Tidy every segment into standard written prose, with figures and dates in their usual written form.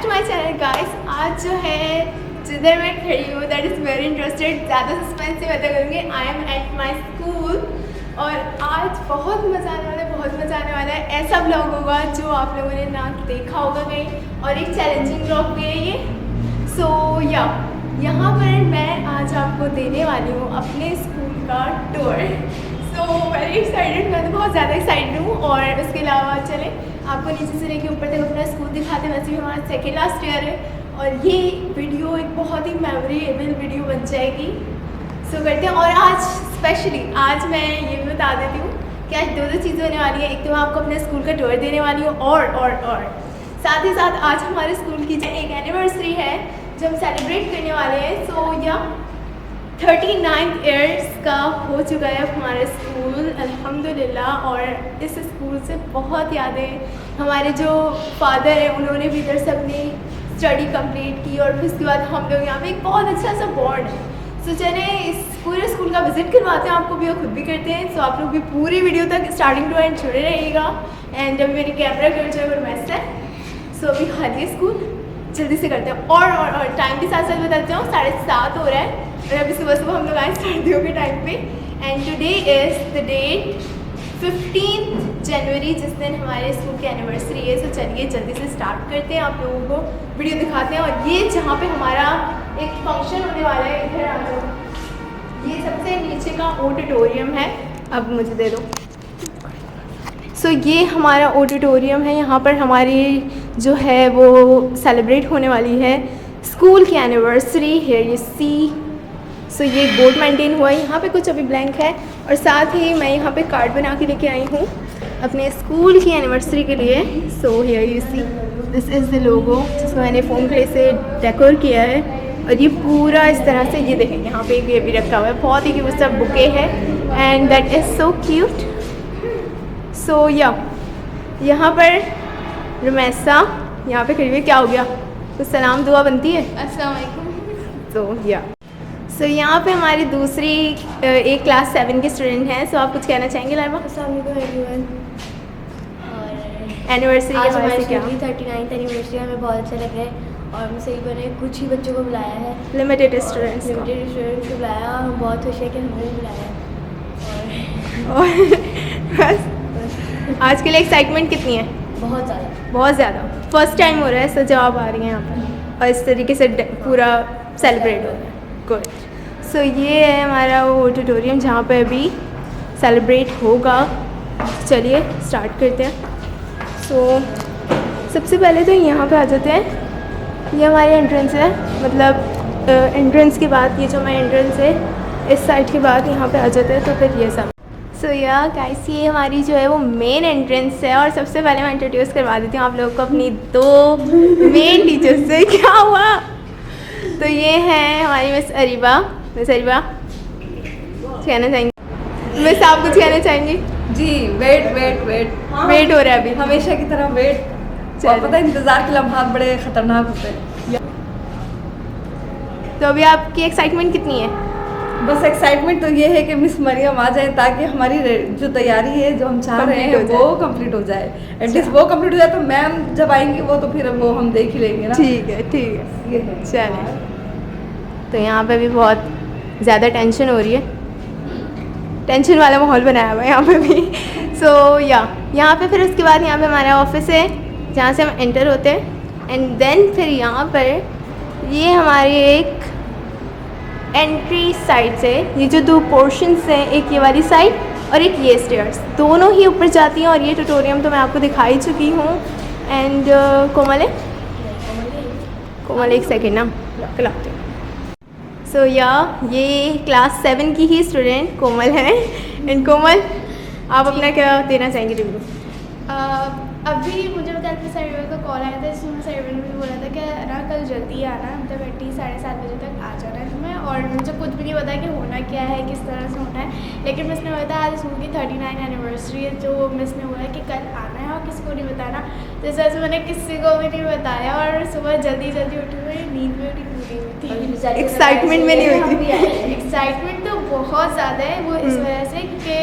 Back to my channel guys. आज जो है जिधर मैं खड़ी हूँ दैट इज़ वेरी इंटरेस्टेड, ज़्यादा सस्पेंस से पता करूँगी। I am at my school और आज बहुत मज़ा आने वाला है, बहुत मज़ा आने वाला है। ऐसा ब्लॉग होगा जो आप लोगों ने ना देखा होगा कहीं, और एक चैलेंजिंग ब्लॉग भी है ये। सो यहाँ पर मैं आज आपको देने वाली हूँ अपने स्कूल का टूर। सो वेरी एक्साइटेड, मैं तो बहुत ज़्यादा एक्साइटेड हूँ। और उसके अलावा चले आपको नीचे से लेके ऊपर तक अपना स्कूल दिखाते हैं। वैसे भी हमारा सेकेंड लास्ट ईयर है और ये वीडियो एक बहुत ही मेमोरेबल वीडियो बन जाएगी। सो करते हैं। और आज स्पेशली आज मैं ये भी बता देती हूँ कि आज दो चीज़ें होने वाली है। एक तो मैं आपको अपने स्कूल का टूर देने वाली हूँ और साथ ही साथ आज हमारे स्कूल की एक एनिवर्सरी है जो हम सेलिब्रेट करने वाले हैं। सो 39 ईयर्स का हो चुका है हमारा स्कूल अल्हम्दुलिल्लाह। और इस स्कूल से बहुत यादें, हमारे जो फादर हैं उन्होंने भी इधर से अपनी स्टडी कंप्लीट की और फिर उसके बाद हम लोग यहाँ पे एक बहुत अच्छा सा बॉन्ड है। सो चले इस पूरे स्कूल का विजिट करवाते हैं आपको भी और ख़ुद भी करते हैं। सो आप लोग भी पूरी वीडियो तक स्टार्टिंग टू एंड जुड़े रहिएगा। एंड अभी मेरी कैमरा कर जो है मैस है। सो अभी खाली है स्कूल, जल्दी से करते हैं। और टाइम के साथ साथ बताते हूँ 7:30 हो रहा है और अभी सुबह सुबह हम लोग आए सर्दियों के टाइम पे। And today is the date 15 January, जिस दिन हमारे स्कूल की एनिवर्सरी है। सो चलिए जल्दी से स्टार्ट करते हैं, आप लोगों को वीडियो दिखाते हैं। और ये जहाँ पे हमारा एक फंक्शन होने वाला है, इधर आ जाओ, ये सबसे नीचे का ऑडिटोरियम है। अब मुझे दे दो। सो ये हमारा ऑडिटोरियम है, यहाँ पर हमारी जो है वो सेलिब्रेट होने वाली है स्कूल की एनिवर्सरी। हियर यू सी। सो ये बोर्ड मेंटेन हुआ है, यहाँ पे कुछ अभी ब्लैंक है। और साथ ही मैं यहाँ पे कार्ड बना के लेके आई हूँ अपने स्कूल की एनिवर्सरी के लिए। So here you see, this is the logo जिसको मैंने फोम क्ले से डेकोर किया है। और ये पूरा इस तरह से, ये देखें यहाँ पे ये भी रखा हुआ है, बहुत ही क्यूट सा बुके है and that is so cute. So यहाँ पर रमेसा यहाँ पे खड़ी हुई, क्या हो गया, कुछ सलाम दुआ बनती है। अस्सलाम वालेकुम। सो यहाँ पे हमारी दूसरी एक क्लास 7 के स्टूडेंट हैं। सो आप कुछ कहना चाहेंगे लाइबा? अस्सलाम वालेकुम एवरीवन। और एनिवर्सरी आज हमारी हमारी क्या 39th एनिवर्सरी हमें बहुत अच्छा लग रहा है। और मुझे ही बने कुछ ही बच्चों को बुलाया है, लिमिटेड स्टूडेंट्स को बुलाया। और हम बहुत खुश है कि हमें भी बुलाया है। और बस आज के लिए एक्साइटमेंट कितनी है? बहुत ज़्यादा, बहुत ज़्यादा। फर्स्ट टाइम हो रहा है, सो जवाब आ रही हैं यहाँ पर और इस तरीके से पूरा सेलिब्रेट हो रहा है। गुड। सो ये है हमारा वो ऑडिटोरियम जहाँ पे अभी सेलिब्रेट होगा। चलिए स्टार्ट करते हैं। सो सबसे पहले तो यहाँ पे आ जाते हैं। ये हमारी एंट्रेंस है, मतलब एंट्रेंस के बाद ये जो हमारी एंट्रेंस है इस साइड के बाद यहाँ पे आ जाते हैं। तो फिर ये सब। सो गाइस, ये हमारी जो है वो मेन एंट्रेंस है। और सबसे पहले मैं इंट्रोड्यूस करवा देती हूँ आप लोगों को अपनी दो मेन टीचर्स से। क्या हुआ? तो ये हैं हमारी मिस अरीबा। मिस अरीबा कुछ कहना चाहेंगी? मिस आप कुछ कहना चाहेंगी? जी, वेट वेट हो रहा है अभी हमेशा की तरह वेट। और पता है इंतज़ार के लम्हात बड़े ख़तरनाक होते हैं। तो अभी आपकी एक्साइटमेंट कितनी है? बस एक्साइटमेंट तो ये है कि मिस मरियम आ जाए ताकि हमारी जो तैयारी है जो हम चाह रहे हैं वो कंप्लीट हो जाए। एटलीस्ट वो कंप्लीट हो जाए तो मैम जब आएंगी वो तो फिर वो हम देख ही लेंगे ना। ठीक है ये है। चलिए। तो यहाँ पे भी बहुत ज़्यादा टेंशन हो रही है, टेंशन वाला माहौल बनाया हुआ है यहाँ पे भी। सो यहाँ पे फिर उसके बाद यहाँ पे हमारा ऑफिस है जहाँ से हम एंटर होते हैं। एंड देन फिर यहाँ पर ये हमारी एक एंट्री साइड से ये जो दो पोर्शंस हैं, एक ये वाली साइड और एक ये स्टेयर्स, दोनों ही ऊपर जाती हैं। और ये ट्यूटोरियम तो मैं आपको दिखा ही चुकी हूँ। एंड कोमल एक सेकेंड ना खिलाती हूँ। सो ये क्लास 7 की ही स्टूडेंट कोमल है। एंड कोमल, आप अपना क्या देना चाहेंगे रिव्यू? अभी मुझे पता है सर्वर का कॉल आया था जिसमें सर्वर ने बोला था कि ना कल जल्दी आना, मतलब 7:30 बजे तक आ जाना है तुम्हें। और मुझे कुछ भी नहीं पता कि होना क्या है, किस तरह से होना है। लेकिन मिस ने बताया आज स्कूल की 39 एनिवर्सरी है, जो मिस ने बोला कि कल आना है और किसी को नहीं बताना। तो इस वजह से मैंने किसी को भी नहीं बताया। और सुबह जल्दी उठी हुई, नींद में उठी पूरी हुई थी। एक्साइटमेंट में नहीं हुई थी? एक्साइटमेंट तो बहुत ज़्यादा है वो इस वजह से कि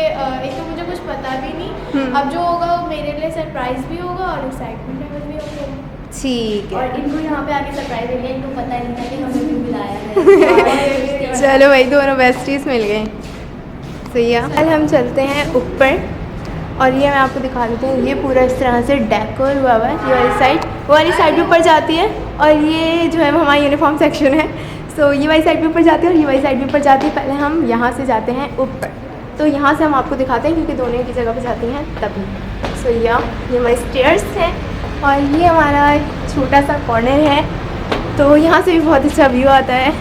एक तो मुझे कुछ पता भी नहीं। अब जो होगा वो मेरे लिए सरप्राइज़ भी होगा और एक्साइटमेंट लेवल भी होगा। ठीक है। और इनको यहाँ पे आके सरप्राइज मिल गया, इनको पता नहीं था कि हमें भी बुलाया है। चलो भाई, दोनों बेस्टीज मिल गए। सही है। कल हम चलते हैं ऊपर, और ये मैं आपको दिखा देती हूँ। ये पूरा इस तरह से डेकोर हुआ हुआ है। ये वाली साइड, वो वाली साइड भी ऊपर जाती है, और ये जो है वो हमारा यूनिफॉर्म सेक्शन है। सो ये वाली साइड भी ऊपर जाती है और ये वाली साइड भी ऊपर जाती है। पहले हम यहाँ से जाते हैं ऊपर, तो यहाँ से हम आपको दिखाते हैं क्योंकि दोनों की जगह पे जाती हैं तभी। सो ये हमारे स्टेयर्स हैं, और ये हमारा छोटा सा कॉर्नर है, तो यहाँ से भी बहुत अच्छा व्यू आता है।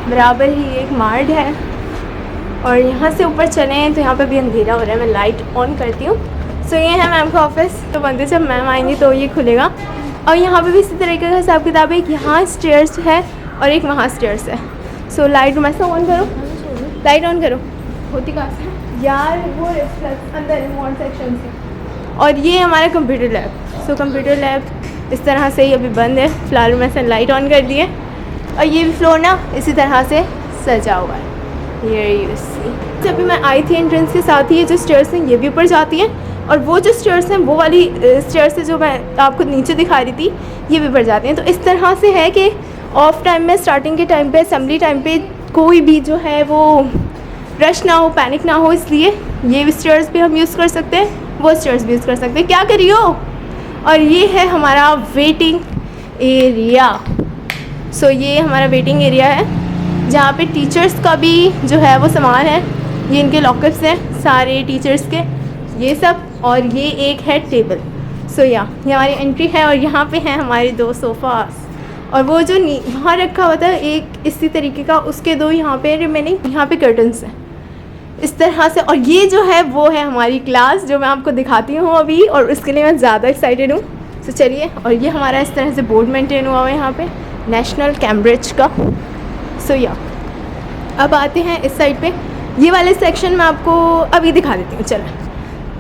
बराबर ही एक मार्ड है, और यहाँ से ऊपर चलें तो यहाँ पे भी अंधेरा हो रहा है। मैं लाइट ऑन करती हूँ। सो ये है मैम का ऑफिस, तो बनते जब मैम आएंगी तो ये खुलेगा। और यहाँ पे भी इसी तरीके का हिसाब किताब है, एक यहाँ स्टेयर्स है और एक वहाँ स्टेयर्स है। सो लाइट मैं ऑन करो, लाइट ऑन करो। होती कहाँ से यार, वो अंदर मॉल सेक्शन से। और ये हमारा computer lab. So computer lab इस तरह से ही अभी बंद है फ़िलहाल। मैंने लाइट ऑन कर दी है, और ये भी फ्लोर ना इसी तरह से सजा हुआ है। ये जब भी मैं आई थी एंट्रेंस के साथ ही ये जो स्टेयर्स हैं ये भी ऊपर जाती हैं, और वो जो स्टेयर्स हैं वो वाली स्टेयर्स से जो मैं आपको नीचे दिखा रही थी ये भी ऊपर जाती हैं। तो इस तरह से है कि ऑफ टाइम में, स्टार्टिंग के टाइम पे, असेंबली टाइम पे कोई भी जो है वो रश ना हो, पैनिक ना हो, इसलिए ये स्टेयर्स भी हम यूज़ कर सकते हैं, वो स्टेयर्स भी यूज़ कर सकते हैं। क्या करिए हो। और ये है हमारा वेटिंग एरिया। सो ये हमारा वेटिंग एरिया है जहाँ पे टीचर्स का भी जो है वो सामान है। ये इनके लॉकअप्स हैं सारे टीचर्स के, ये सब। और ये एक है टेबल। सो ये हमारी एंट्री है, और यहाँ पे हैं हमारे 2 सोफ़ास, और वो जो वहाँ रखा हुआ था एक इसी तरीके का, उसके 2 यहाँ पे रिमेनिंग, यहाँ पे कर्टन्स हैं इस तरह से। और ये जो है वो है हमारी क्लास, जो मैं आपको दिखाती हूँ अभी, और उसके लिए मैं ज़्यादा एक्साइटेड हूँ। तो चलिए। और ये हमारा इस तरह से बोर्ड मेंटेन हुआ हुआ है यहाँ पे, नेशनल कैम्ब्रिज का। सो अब आते हैं इस साइड पे। ये वाले सेक्शन में आपको अभी दिखा देती हूँ। चलो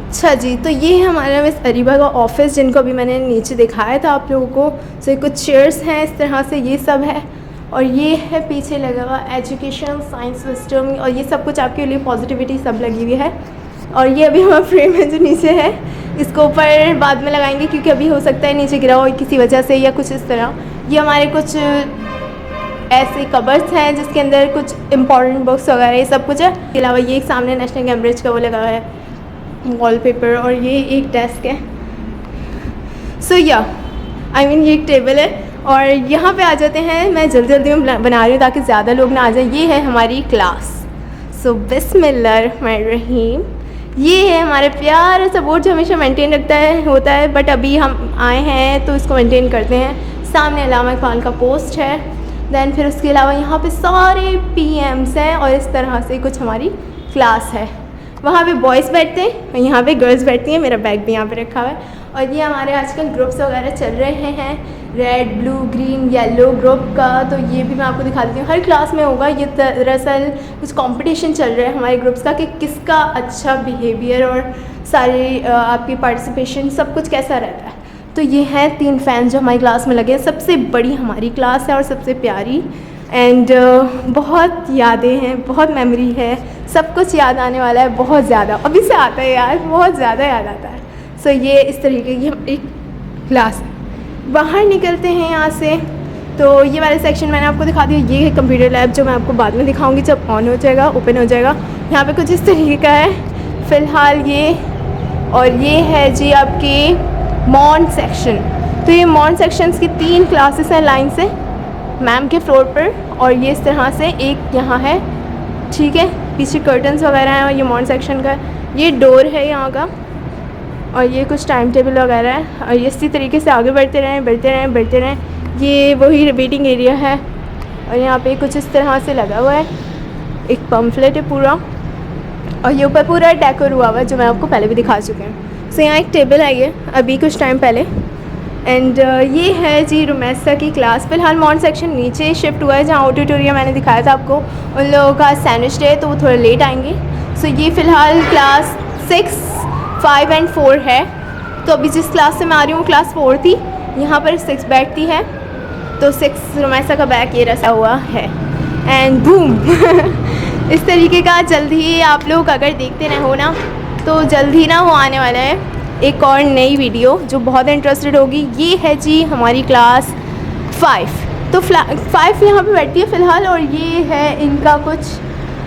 अच्छा जी, तो ये है हमारा मिस अरीबा का ऑफिस, जिनको अभी मैंने नीचे दिखाया था आप लोगों को। सो कुछ चेयर्स हैं इस तरह से, ये सब है। और ये है पीछे लगा हुआ एजुकेशन साइंस सिस्टम, और ये सब कुछ आपके लिए पॉजिटिविटी सब लगी हुई है। और ये अभी हमारा फ्रेम है जो नीचे है, इसको ऊपर बाद में लगाएंगे क्योंकि अभी हो सकता है नीचे गिरा हो किसी वजह से या कुछ इस तरह। ये हमारे कुछ ऐसे कबर्ड्स हैं जिसके अंदर कुछ इंपॉर्टेंट बुक्स वगैरह ये सब कुछ है। इसके अलावा ये एक सामने नेशनल कैम्ब्रिज का वो लगा हुआ है वॉलपेपर, और ये एक डेस्क है। सो ये एक टेबल है। और यहाँ पे आ जाते हैं, मैं जल्दी जल्दी में बना रही हूँ ताकि ज़्यादा लोग ना आ जाए। ये है हमारी क्लास। सो बिस्मिल्लाहिर्रहमानिर्रहीम। ये है हमारा प्यारा सा बोर्ड जो हमेशा मेंटेन होता है, बट अभी हम आए हैं तो इसको मेंटेन करते हैं। सामने अल्लामा इकबाल का पोस्ट है। दैन फिर उसके अलावा यहाँ पे सारे PMs हैं, और इस तरह से कुछ हमारी क्लास है। वहाँ पे बॉयज़ बैठते हैं और यहाँ पे गर्ल्स बैठती हैं। मेरा बैग भी यहाँ पे रखा हुआ है। और ये हमारे आजकल ग्रुप्स वगैरह चल रहे हैं, red, blue, green, yellow group का। तो ये भी मैं आपको दिखा देती हूँ, हर क्लास में होगा ये। दरअसल कुछ कंपटीशन चल रहा है हमारे ग्रुप्स का कि किसका अच्छा बिहेवियर और सारी आपकी पार्टिसिपेशन सब कुछ कैसा रहता है। तो ये हैं 3 फ़ैन जो हमारी क्लास में लगे हैं। सबसे बड़ी हमारी क्लास है और सबसे प्यारी, एंड बहुत यादें हैं, बहुत मेमोरी है, सब कुछ याद आने वाला है बहुत ज़्यादा। अभी से आता है यार, बहुत ज़्यादा याद आता है। सो ये इस तरीके की एक क्लास है। बाहर निकलते हैं यहाँ से, तो ये वाले सेक्शन मैंने आपको दिखा दिया। ये है कंप्यूटर लैब, जो मैं आपको बाद में दिखाऊंगी जब ऑन हो जाएगा, ओपन हो जाएगा। यहाँ पे कुछ इस तरीके का है फ़िलहाल ये। और ये है जी आपकी मॉन सेक्शन। तो ये मॉन सेक्शंस की 3 क्लासेस हैं लाइन से मैम के फ्लोर पर, और ये इस तरह से एक यहाँ है, ठीक है। पीछे कर्टन्स वगैरह हैं, और ये मॉन सेक्शन का ये डोर है यहाँ का, और ये कुछ टाइम टेबल वगैरह है। और ये इसी तरीके से आगे बढ़ते रहें। ये वही वेटिंग एरिया है, और यहाँ पे कुछ इस तरह से लगा हुआ है, एक पम्फलेट है पूरा, और ये ऊपर पूरा डेकोर हुआ हुआ है जो मैं आपको पहले भी दिखा चुके हैं। सो यहाँ एक टेबल आई है अभी कुछ टाइम पहले। एंड ये है जी रुमैसा की क्लास। फ़िलहाल मॉन सेक्शन नीचे शिफ्ट हुआ है, जहाँ ऑडिटोरियम मैंने दिखाया था आपको। उन लोगों का सैंडविच डे, तो वो थोड़ा लेट आएंगे। सो ये फ़िलहाल क्लास 6, 5 एंड 4 है। तो अभी जिस क्लास से मैं आ रही हूँ क्लास 4 थी, यहाँ पर 6 बैठती है। तो 6 रुमैसा का बैग ये रसा हुआ है। एंड बूम इस तरीके का जल्द ही आप लोग अगर देखते रहो ना, तो जल्द ही ना वो आने वाला है। एक और नई वीडियो जो बहुत इंटरेस्टेड होगी। ये है जी हमारी क्लास 5। तो 5 यहाँ पे बैठती है फ़िलहाल, और ये है इनका कुछ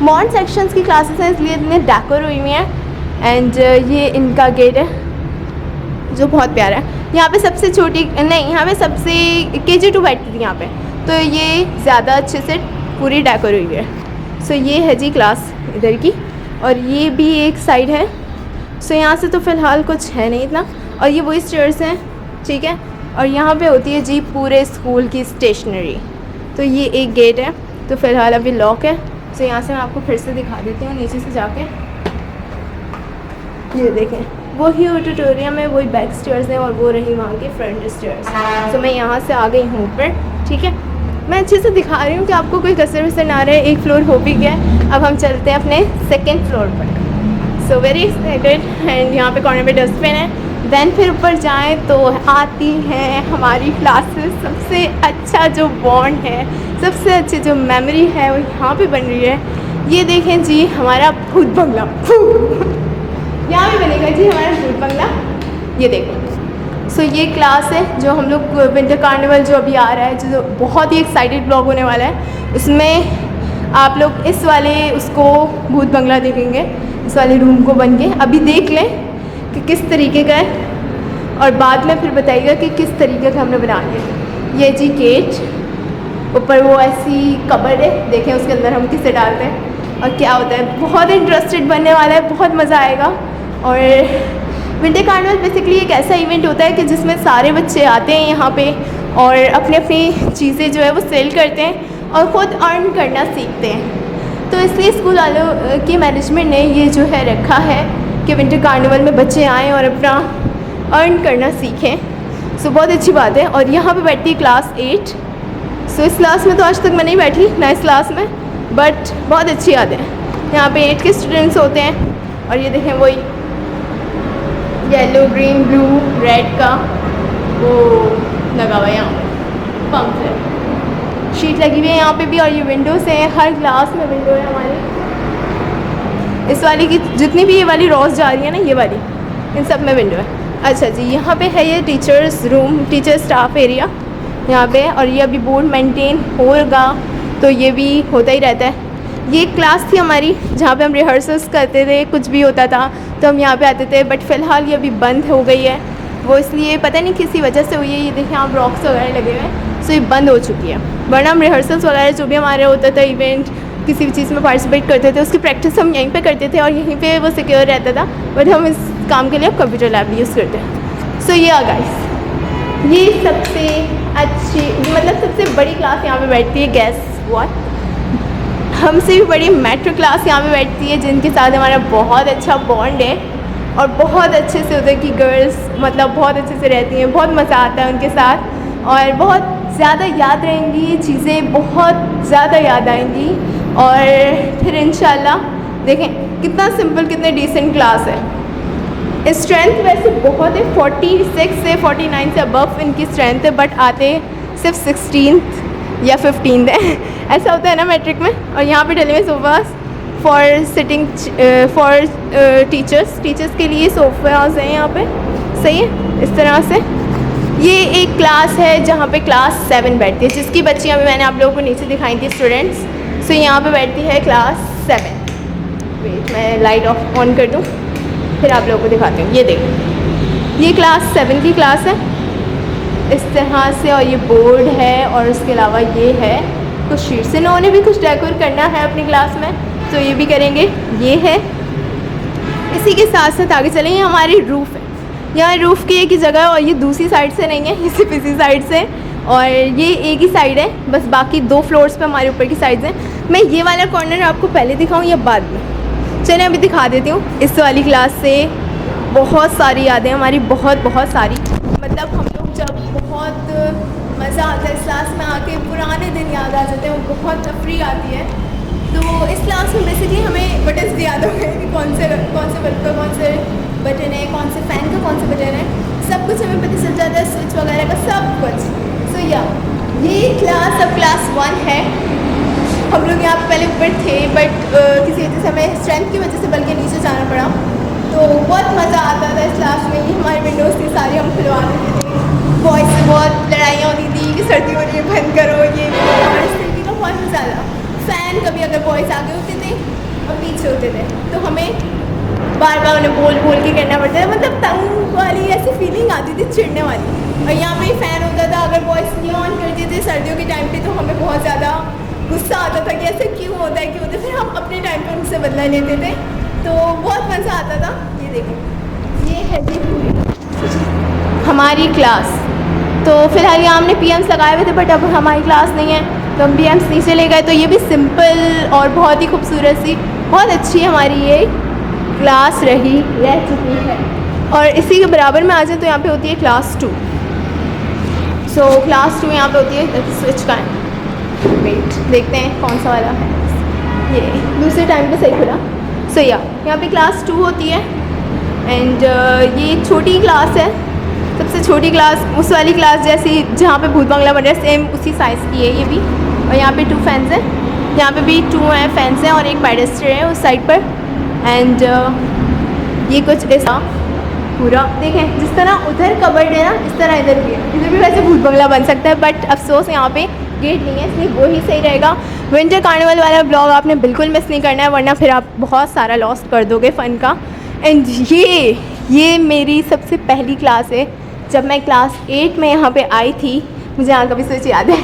मॉर्न सेक्शंस की क्लासेस हैं, इसलिए इतने डेकोर हुई हुई हैं। एंड ये इनका गेट है जो बहुत प्यारा है। यहाँ पे सबसे छोटी नहीं, यहाँ पे सबसे KG2 बैठती थी यहाँ पे, तो ये ज़्यादा अच्छे से पूरी डेकोर हुई है। सो ये है जी क्लास इधर की, और ये भी एक साइड है। सो यहाँ से तो फ़िलहाल कुछ है नहीं इतना, और ये वही स्टेयर्स हैं, ठीक है। और यहाँ पे होती है जी पूरे स्कूल की स्टेशनरी। तो ये एक गेट है, तो फ़िलहाल अभी लॉक है। सो यहाँ से मैं आपको फिर से दिखा देती हूँ नीचे से जाके। ये देखें, वही ऑडिटोरियम है, वही बैक स्टेयर्स हैं, और वो रही वहाँ के फ्रंट स्टेयर्स। तो मैं यहाँ से आ गई हूँ ऊपर, ठीक है। मैं अच्छे से दिखा रही हूँ कि आपको कोई कसर वसर ना रहे। एक फ्लोर हो भी गया, अब हम चलते हैं अपने सेकेंड फ्लोर पर। So very excited. एंड यहाँ पे कॉर्नर पे डस्टबिन है। देन फिर ऊपर जाएँ तो आती हैं हमारी क्लासेस। सबसे अच्छा जो बॉन्ड है, सबसे अच्छी जो मेमोरी है वो यहाँ पे बन रही है। ये देखें जी हमारा भूत बंगला यहाँ भी बनेगा जी हमारा भूत बंगला। ये देखो। सो ये क्लास है जो हम लोग विंटर कार्निवल जो अभी आ रहा है, जो बहुत ही एक्साइटेड ब्लॉग होने वाला है, उसमें आप लोग इस वाले उसको भूत बंगला देखेंगे, इस वाले रूम को बन के। अभी देख लें कि किस तरीके का है, और बाद में फिर बताइएगा कि किस तरीके का हमने बना लिया। ये जी गेट, ऊपर वो ऐसी कबर्ड है, देखें उसके अंदर हम किसे डालते हैं और क्या होता है। बहुत इंटरेस्टेड बनने वाला है, बहुत मज़ा आएगा। और विंटर कार्निवल बेसिकली एक ऐसा इवेंट होता है कि जिसमें सारे बच्चे आते हैं यहाँ पे और अपनी अपनी चीज़ें जो है वो सेल करते हैं और ख़ुद अर्न करना सीखते हैं। तो इसलिए स्कूल वालों की मैनेजमेंट ने ये जो है रखा है कि विंटर कार्निवल में बच्चे आएँ और अपना अर्न करना सीखें। सो बहुत अच्छी बात है। और यहाँ पे बैठती है क्लास 8। सो इस क्लास में तो आज तक मैं नहीं बैठी ना इस क्लास में, बट बहुत अच्छी याद है। यहाँ पे 8 के स्टूडेंट्स होते हैं, और ये देखें वही येलो ग्रीन ब्लू रेड का वो लगा हुआ है, यहाँ पंप शीट लगी हुई है यहाँ पे भी। और ये विंडोज़ हैं, हर क्लास में विंडो है हमारी। इस वाली की जितनी भी ये वाली रॉस जा रही है ना, ये वाली, इन सब में विंडो है। अच्छा जी, यहाँ पे है ये teachers room, teacher staff area यहाँ पे। और ये अभी बोर्ड मेंटेन होगा, तो ये भी होता ही रहता है। ये क्लास थी हमारी जहाँ पे हम रिहर्सल्स करते थे, कुछ भी होता था तो हम यहाँ पे आते थे। बट फ़िलहाल ये अभी बंद हो गई है, वो इसलिए पता नहीं किसी वजह से हुई है। ये देखिए आप रॉक्स वगैरह लगे हुए हैं, सो ये बंद हो चुकी है। वरना हम रिहर्सल्स वगैरह जो भी हमारे होता था, इवेंट किसी भी चीज़ में पार्टिसिपेट करते थे, उसकी प्रैक्टिस हम यहीं पे करते थे और यहीं पे वो सिक्योर रहता था। बट हम इस काम के लिए अब कंप्यूटर लैब यूज़ करते हैं। सो ये गाइस, ये सबसे अच्छी मतलब सबसे बड़ी क्लास यहाँ पे बैठती है। गैस व्हाट, हमसे भी बड़ी मेट्रो क्लास यहाँ पे बैठती है, जिनके साथ हमारा बहुत अच्छा बॉन्ड है और बहुत अच्छे से उधर की गर्ल्स मतलब बहुत अच्छे से रहती हैं। बहुत मज़ा आता है उनके साथ और बहुत ज़्यादा याद रहेंगी ये चीज़ें, बहुत ज़्यादा याद आएंगी। और फिर इंशाल्लाह देखें कितना सिंपल, कितने डिसेंट क्लास है। स्ट्रेंथ वैसे बहुत है, 46 से 49 से अबव इनकी स्ट्रेंथ है, बट आते सिर्फ 16th या 15th है। ऐसा होता है ना मैट्रिक में। और यहाँ पे डले हुए sofas for sitting for teachers के लिए सोफास हैं यहाँ पे, सही है। इस तरह से ये एक क्लास है जहाँ पे क्लास 7 बैठती है, जिसकी बच्चियाँ भी मैंने आप लोगों को नीचे दिखाई थी स्टूडेंट्स। सो यहाँ पे बैठती है क्लास 7। वेट, मैं लाइट ऑन कर दूँ फिर आप लोगों को दिखाती हूँ। ये देखो, ये क्लास 7 की क्लास है इस तरह से। और ये बोर्ड है और उसके अलावा ये है कुछ शीट्स। इन्होंने भी कुछ डेकोर करना है अपनी क्लास में, तो ये भी करेंगे। ये है, इसी के साथ साथ आगे चलें, ये हमारी रूफ़ है। यहाँ रूफ़ की एक ही जगह है और ये दूसरी साइड से नहीं है, ये सिर्फ इसी साइड से। और ये एक ही साइड है, बस बाकी 2 फ्लोर्स पे हमारे ऊपर की साइड्स हैं। मैं ये वाला कॉर्नर आपको पहले दिखाऊँ या बाद में? चलें अभी दिखा देती हूँ। इस वाली क्लास से बहुत सारी यादें हमारी, बहुत सारी। मतलब हम लोग जब बहुत मज़ा आता है इस क्लास में आके, पुराने दिन याद आ जाते हैं, वो बहुत तफरी आती है। तो इस क्लास में बेसिकली हमें बटन्स याद हो गए कि कौन से बल्ब का कौन से बटन है, कौन से फ़ैन का कौन से बटन है, सब कुछ हमें पता चल जाता है, स्विच वगैरह का सब कुछ। सो या ये क्लास अब क्लास 1 है। हम लोग यहाँ पहले ऊपर थे, बट किसी वजह से हमें स्ट्रेंथ की वजह से बल्कि नीचे जाना पड़ा। तो बहुत मज़ा आता था इस क्लास में। ये हमारी विंडोज़ थी सारी, हम खुलवा देते थे। बॉयज़ से बहुत लड़ाइयाँ होती थी कि सर्दी हो रही है बंद करो, ये और इस तरीके का बहुत मज़ा आता। फ़ैन कभी अगर बॉयज़ आगे होते थे और पीछे होते थे तो हमें बार बार उन्हें बोल बोल के करना पड़ता था, मतलब तंग वाली ऐसी फीलिंग आती थी, चिढ़ने वाली। और यहाँ पे फ़ैन होता था, अगर बॉयज़ ये ऑन करते थे सर्दियों के टाइम पे तो हमें बहुत ज़्यादा गुस्सा आता था कि ऐसे क्यों होता है, क्यों होता है। फिर हम अपने टाइम पे उनसे बदला लेते थे, तो बहुत मज़ा आता था। ये देखो, ये है जी हमारी क्लास। तो फिलहाल यहाँ हमने PMs लगाए हुए थे, बट अब हमारी क्लास नहीं है तो हम PMs नीचे ले गए। तो ये भी सिंपल और बहुत ही खूबसूरत सी, बहुत अच्छी हमारी ये क्लास रह चुकी है। और इसी के बराबर में आ जाए तो यहाँ पे होती है क्लास 2। सो क्लास 2 यहाँ पे होती है, स्विच का है, वेट देखते हैं कौन सा वाला है। ये दूसरे टाइम पे सही खुला। सो यहाँ पे क्लास 2 होती है। एंड ये छोटी क्लास है, सबसे छोटी क्लास, उस वाली क्लास जैसी जहाँ पे भूत बंगला बन रहा है, सेम उसी साइज़ की है ये भी। और यहाँ पे 2 फैंस हैं, यहाँ पे भी 2 हैं फैंस हैं और एक पेडेस्टर है उस साइड पर। एंड ये कुछ ऐसा पूरा देखें, जिस तरह उधर कबर्ड है ना, इस तरह इधर भी है। इधर भी वैसे भूत बंगला बन सकता है, बट अफसोस यहाँ पे गेट नहीं है, इसलिए वो ही सही रहेगा। विंटर कार्निवल वाला ब्लॉग आपने बिल्कुल मिस नहीं करना है, वरना फिर आप बहुत सारा लॉस कर दोगे फ़न का। एंड ये मेरी सबसे पहली क्लास है। जब मैं क्लास 8 में यहाँ पे आई थी, मुझे यहाँ का भी सोच याद है,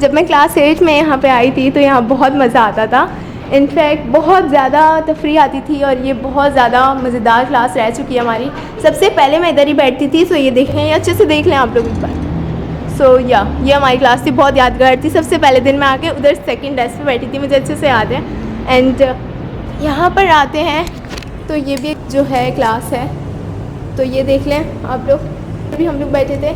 जब मैं क्लास 8 में यहाँ पे आई थी तो यहाँ बहुत मज़ा आता था। इनफैक्ट बहुत ज़्यादा तफरी आती थी और ये बहुत ज़्यादा मज़ेदार क्लास रह चुकी है हमारी। सबसे पहले मैं इधर ही बैठती थी। सो ये देखें, ये अच्छे से देख लें आप लोग एक बार। सो ये हमारी क्लास थी, बहुत यादगार थी। सबसे पहले दिन मैं आके उधर सेकंड डेस्क पे बैठी थी, मुझे अच्छे से याद है। एंड यहाँ पर आते हैं तो ये भी जो है क्लास है, तो ये देख लें आप लोग, अभी हम लोग बैठे थे।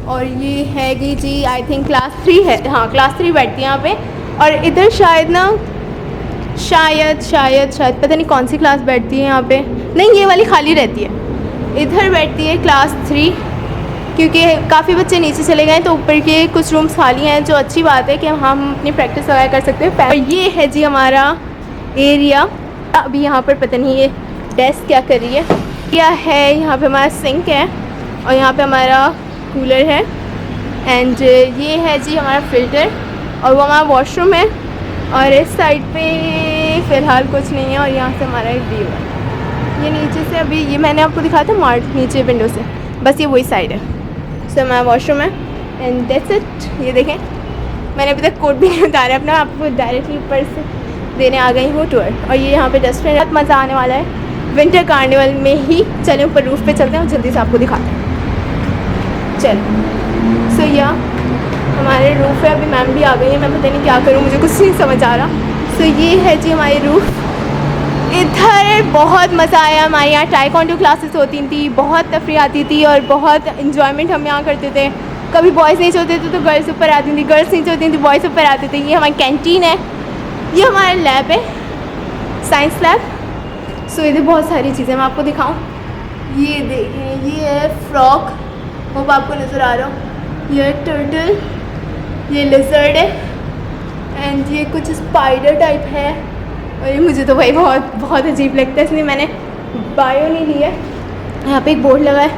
और ये है कि जी आई थिंक क्लास 3 है, हाँ क्लास 3 बैठती है यहाँ पे। और इधर शायद ना शायद पता नहीं कौन सी क्लास बैठती है यहाँ पे, नहीं ये वाली खाली रहती है। इधर बैठती है क्लास 3, क्योंकि काफ़ी बच्चे नीचे चले गए तो ऊपर के कुछ रूम्स खाली हैं, जो अच्छी बात है कि हम अपनी प्रैक्टिस वगैरह कर सकते हैं। और ये है जी हमारा एरिया। अभी यहाँ पर पता नहीं ये डेस्क क्या कर रही है। क्या है, यहाँ पे हमारा सिंक है और यहाँ पे हमारा कूलर है। एंड ये है जी हमारा फ़िल्टर और वो हमारा वॉशरूम है। और इस साइड पे फ़िलहाल कुछ नहीं है। और यहाँ से हमारा एक व्यू है, ये नीचे से अभी ये मैंने आपको दिखाया था मार्ट नीचे विंडो से, बस ये वही साइड है। सो हमारा वॉशरूम है एंड दैट्स इट। ये देखें, मैंने अभी तक कोट भी नहीं उतारा अपना, आपको डायरेक्टली ऊपर से देने आ गई हूँ टूर। और ये यहाँ पे डस्टबिन, बहुत मज़ा आने वाला है विंटर कार्निवल में ही। चलें ऊपर रूफ़ पे चलते हैं और जल्दी से आपको दिखाते हैं। चल सो हमारे रूफ़ है, अभी मैम भी आ गई है, मैं पता नहीं क्या करूँ, मुझे कुछ नहीं समझ आ रहा। सो ये है जी हमारी रूफ़। इधर बहुत मज़ा आया, हमारे यहाँ टाइकोंडो क्लासेस होती थी, बहुत तफरी आती थी और बहुत इन्जॉयमेंट हम यहाँ करते थे। कभी बॉयज़ नीचे होते थे तो गर्ल्स ऊपर आती थी, गर्ल्स नीचे होती थी बॉयज़ ऊपर आते थे। ये हमारी कैंटीन है, ये हमारा लैब है, साइंस लैब। सो इधर बहुत सारी चीज़ें मैं आपको दिखाऊँ। ये देखें, ये है फ्रॉक, वो आपको नज़र आ रहा हो, ये टर्टल, ये लिजर्ड है एंड ये कुछ स्पाइडर टाइप है। और ये मुझे तो भाई बहुत अजीब लगता है, इसलिए मैंने बायो नहीं लिया। यहाँ पे एक बोर्ड लगा है,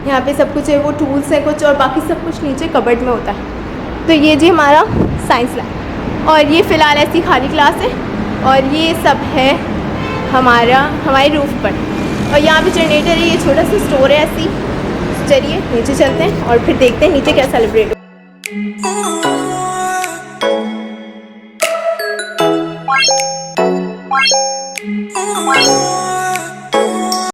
यहाँ पे सब कुछ है, वो टूल्स है कुछ, और बाकी सब कुछ नीचे कबर्ड में होता है। तो ये जी हमारा साइंस लैब। और ये फ़िलहाल ऐसी खाली क्लास है और ये सब है हमारी रूफ़ पर। और यहाँ पे जनरेटर है, ये छोटा सा स्टोर है ऐसी। चलिए नीचे चलते हैं और फिर देखते हैं नीचे क्या सेलिब्रेट हो।